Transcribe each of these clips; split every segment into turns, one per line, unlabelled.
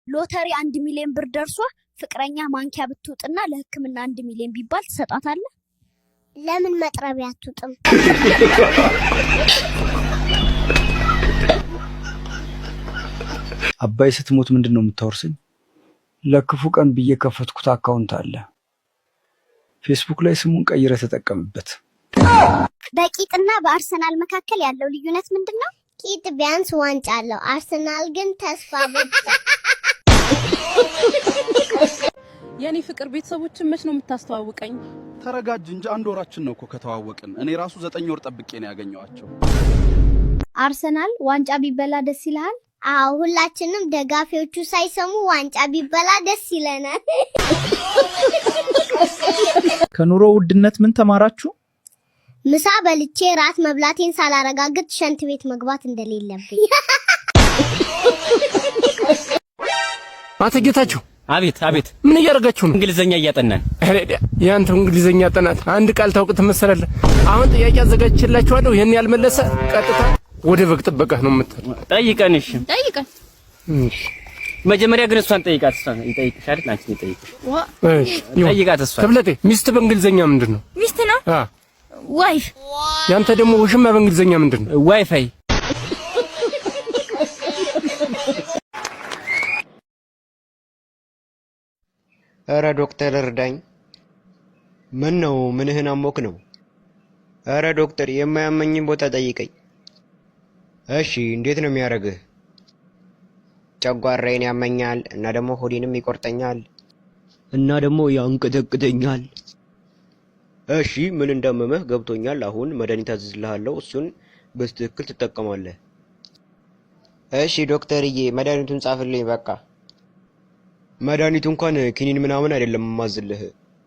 ሎተሪ 1 ሚሊዮን ብር ደርሶ ፍቅረኛ ማንኪያ ብትውጥና ለህክምና 1 ሚሊዮን ቢባል ትሰጣታለህ?
ለምን መጥረቢያ አትውጥም?
አባይ ስትሞት ምንድነው የምታወርሰኝ? ለክፉ ቀን ብዬ ከፈትኩት አካውንት አለ ፌስቡክ ላይ ስሙን ቀይረ ተጠቀምበት።
በቂጥና በአርሰናል መካከል ያለው ልዩነት ምንድነው? ቂጥ ቢያንስ ዋንጫ አለው፣ አርሰናል ግን ተስፋ ብቻ።
የኔ ፍቅር ቤተሰቦችን መች ነው የምታስተዋውቀኝ?
ተረጋጅ እንጂ 1 ወራችን ነው እኮ ከተዋወቅን። እኔ ራሱ 9 ወር ጠብቄ ነው ያገኘዋቸው።
አርሰናል ዋንጫ ቢበላ ደስ ይልሃል?
አዎ፣ ሁላችንም ደጋፊዎቹ ሳይሰሙ ዋንጫ ቢበላ ደስ ይለናል።
ከኑሮ ውድነት ምን ተማራችሁ?
ምሳ በልቼ ራት መብላቴን ሳላረጋግጥ ሽንት ቤት መግባት እንደሌለብኝ።
አቶ ጌታቸው።
አቤት አቤት።
ምን እያደረጋችሁ ነው?
እንግሊዘኛ እያጠናን።
ያንተ እንግሊዘኛ ጥናት አንድ ቃል ታውቅ ትመስላለህ። አሁን ጥያቄ አዘጋጅቼላችኋለሁ። ይሄን ያልመለሰ ቀጥታ ወደ በግ ጥበቃ ነው የምትል።
ጠይቀን። እሺ
ጠይቀን።
መጀመሪያ ግን እሷን ጠይቃት። እሷን ይጠይቅሽ አይደል? አንቺ ይጠይቅሽ።
እሺ
ጠይቃት እሷን።
ተብለቴ ሚስት በእንግሊዘኛ ምንድነው?
ሚስት ነው። ዋይፍ።
ያንተ ደግሞ ውሽማ በእንግሊዘኛ ምንድነው?
ዋይፋይ።
ኧረ ዶክተር እርዳኝ። ምን ነው? ምንህን አሞክ ነው? ኧረ ዶክተር የማያመኝን ቦታ ጠይቀኝ። እሺ እንዴት ነው የሚያደርግህ? ጨጓራዬን ያመኛል እና ደግሞ ሆዴንም ይቆርጠኛል እና ደግሞ ያንቀጠቅጠኛል። እሺ ምን እንዳመመህ ገብቶኛል። አሁን መድኃኒት አዝዝልሃለሁ፣ እሱን በትክክል ትጠቀማለህ። እሺ ዶክተርዬ መድኃኒቱን ጻፍልኝ በቃ። መድኃኒቱ እንኳን ኪኒን ምናምን አይደለም ማዝልህ።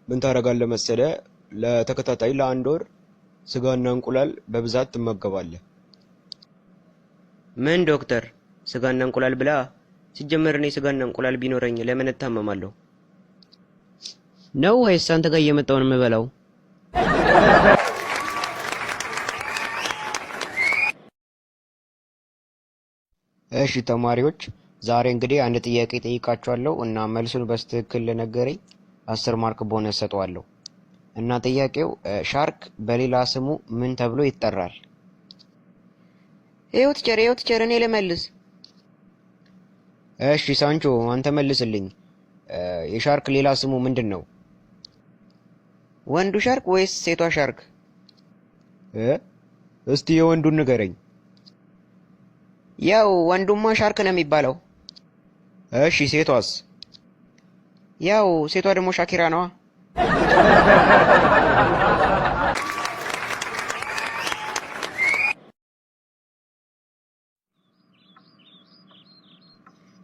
ምን ታደርጋለህ መሰለህ? ለተከታታይ ለ1 ወር ስጋና እንቁላል በብዛት ትመገባለህ። ምን ዶክተር ስጋና እንቁላል ብላ? ሲጀመር እኔ ስጋና እንቁላል ቢኖረኝ ለምን እታመማለሁ? ነው ወይስ አንተ ጋር እየመጣው ነው የምበላው? እሺ ተማሪዎች ዛሬ እንግዲህ አንድ ጥያቄ ጠይቃችኋለሁ እና መልሱን በትክክል ለነገረኝ 10 ማርክ ቦነስ ሰጠዋለሁ። እና ጥያቄው ሻርክ በሌላ ስሙ ምን ተብሎ ይጠራል? ይኸው ቲቸር እኔ ልመልስ። እሺ ሳንቾ አንተ መልስልኝ። የሻርክ ሌላ ስሙ ምንድን ነው? ወንዱ ሻርክ ወይስ ሴቷ ሻርክ? እስቲ የወንዱን ንገረኝ። ያው ወንዱማ ሻርክ ነው የሚባለው። እሺ ሴቷስ? ያው ሴቷ ደግሞ ሻኪራ ነዋ።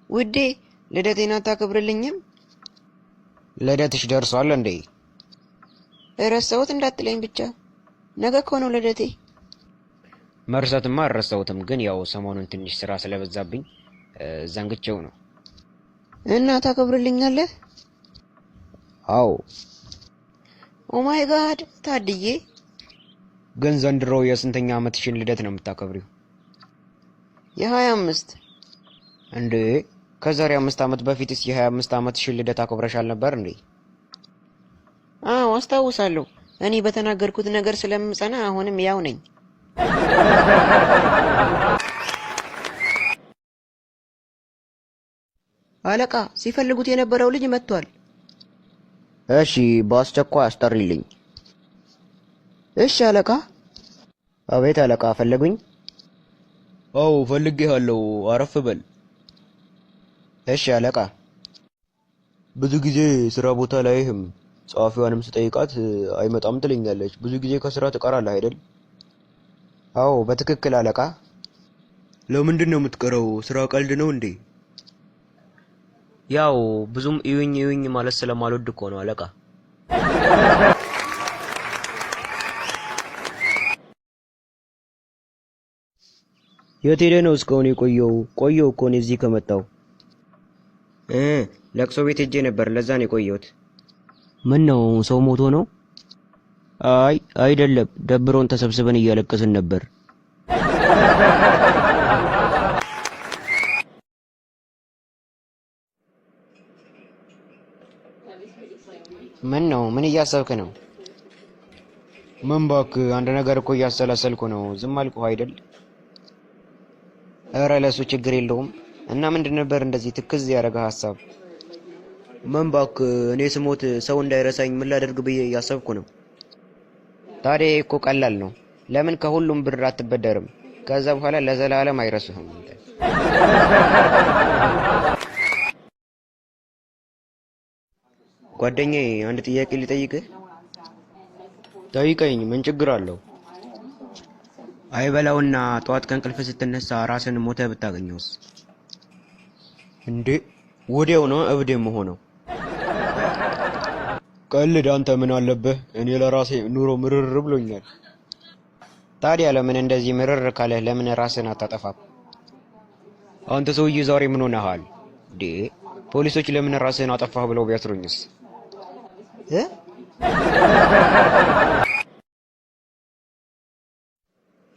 ውዴ ልደቴን አታከብርልኝም? ልደትሽ ደርሷል እንዴ? ረሳሁት እንዳትለኝ ብቻ። ነገ እኮ ነው ልደቴ። መርሳትማ አልረሳሁትም፣ ግን ያው ሰሞኑን ትንሽ ስራ ስለበዛብኝ ዘንግቼው ነው። እና ታከብርልኛለህ? አዎ። ኦ ማይ ጋድ ታድዬ። ግን ዘንድሮ የስንተኛ ዓመትሽን ልደት ነው የምታከብሪው? የ25። እንዴ ከዛሬ 5 ዓመት በፊትስ የ25 ዓመትሽን ልደት አክብረሻል ነበር እንዴ? አዎ አስታውሳለሁ። እኔ በተናገርኩት ነገር ስለምጸና አሁንም ያው ነኝ። አለቃ ሲፈልጉት የነበረው ልጅ መጥቷል። እሺ በአስቸኳይ አስጠሪልኝ። እሺ አለቃ። አቤት አለቃ ፈለጉኝ? አዎ ፈልጌሃለሁ፣ አረፍ በል። እሺ አለቃ። ብዙ ጊዜ ስራ ቦታ ላይህም ጸሐፊዋንም ስጠይቃት አይመጣም ትለኛለች። ብዙ ጊዜ ከስራ ትቀራለህ አይደል? አዎ በትክክል አለቃ። ለምንድን ነው የምትቀረው? ስራ ቀልድ ነው እንዴ? ያው ብዙም እዩኝ ማለት ስለማልወድ እኮ ነው አለቃ። የት ሄደህ ነው እስካሁን የቆየው? ቆየው እኮ ነው እዚህ ከመጣው። ለቅሶ ቤት ሄጄ ነበር፣ ለዛ ነው የቆየሁት። ምን ነው ሰው ሞቶ ነው? አይ አይደለም፣ ደብሮን ተሰብስበን እያለቀስን ነበር። ምን ነው? ምን እያሰብክ ነው? ምን እባክህ፣ አንድ ነገር እኮ እያሰላሰልኩ ነው። ዝም አልኩህ አይደል? ኧረ ለሱ ችግር የለውም። እና ምንድን ነበር እንደዚህ ትክዝ ያደረገ ሀሳብ? ምን እባክህ፣ እኔ ስሞት ሰው እንዳይረሳኝ ምን ላደርግ ብዬ እያሰብኩ ነው። ታዲያ እኮ ቀላል ነው። ለምን ከሁሉም ብር አትበደርም? ከዛ በኋላ ለዘላለም አይረሱህም። ጓደኛዬ አንድ ጥያቄ ልጠይቅህ? ጠይቀኝ፣ ምን ችግር አለው? አይበላውና ጠዋት ከእንቅልፍ ስትነሳ ራስን ሞተ ብታገኘውስ? እንዴ ወዲያው ነው እብድ የምሆነው። ቀልድ፣ አንተ ምን አለብህ? እኔ ለራሴ ኑሮ ምርር ብሎኛል። ታዲያ ለምን እንደዚህ ምርር ካለህ ለምን ራስን አታጠፋም? አንተ ሰውዬ ዛሬ ምን ሆነሃል? እንዴ ፖሊሶች ለምን ራስን አጠፋህ ብለው ቢያስሩኝስ?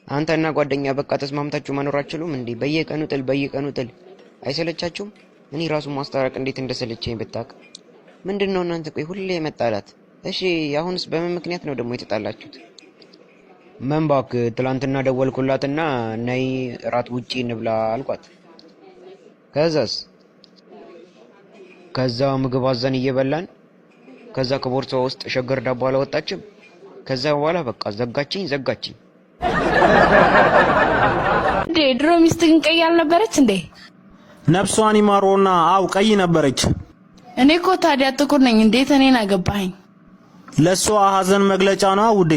አንተና ጓደኛ በቃ ተስማምታችሁ መኖር አትችሉም እንዴ? በየቀኑ ጥል አይሰለቻችሁም? እኔ ራሱ ማስታረቅ እንዴት እንደሰለቸኝ ብታውቅ። ምንድነው እናንተ ቆይ ሁሌ መጣላት? እሺ አሁንስ በምን ምክንያት ነው ደግሞ የተጣላችሁት? ምን እባክህ፣ ትላንትና ደወልኩላትና ነይ እራት ውጪ እንብላ አልኳት። ከዛ ምግብ አዘን እየበላን ከዛ ከቦርሳዋ ውስጥ ሸገር ዳቦ አላወጣችም። ከዛ በኋላ በቃ ዘጋችኝ።
እንዴ ድሮ ሚስት ግን ቀይ አልነበረች እንዴ?
ነፍሷን ይማሮና አው ቀይ ነበረች።
እኔ እኮ ታዲያ ጥቁር ነኝ። እንዴት እኔን አገባኸኝ?
ለሷ ሀዘን መግለጫ ነው ውዴ።